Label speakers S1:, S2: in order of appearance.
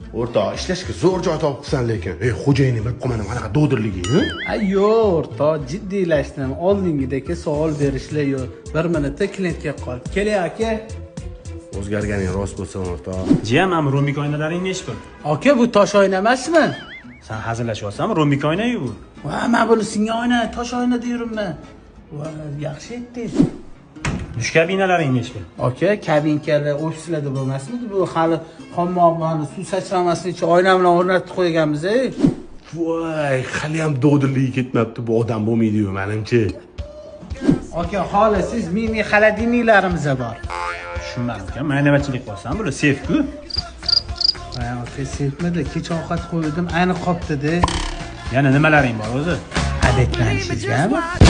S1: O'rtoq, ishlashga zo'r joy topibsan lekin. Xo'jayinning bilib qolmadim, qanaqa do'dirligi,
S2: Ay yo'q, o'rtoq, jiddiylashdim. Oldingidagi savol berishlar yo'q. 1 minutda klientga qol. Keling aka.
S1: O'zgarganing rost bo'lsa, o'rtoq.
S3: Jiyam, ham romik oynalaring nechi pul?
S2: Aka, bu tosh oyna emasmi?
S3: Sen hazillashyapsanmi? Romik oyna-yu bu.
S2: Va, men buni singa oyna, tosh oyna deyurman. Va, yaxshi etdingiz.
S3: Dush kabinalaring nechi pul?
S2: Aka, kabinkalar ofislarda bo'lmasmidi? Bu hali hammomlarni suv sachramaslik uchun oyna bilan o'rnatib qo'yganmiz,
S1: Voy, hali ham do'dirligi ketmabdi, bu odam bo'lmaydi-yu, menimcha.
S2: Aka, hali siz mini xolodilniklarimizda bor.
S3: Tushunmadim ekan, maynavatchilik qilsan, bular sef-ku.
S2: Va, aka, sevmadi, kech ovqat qo'ydim, ayni qopdi-da.
S3: Yana nimalaring bor o'zi?
S2: Adetlanishizgami?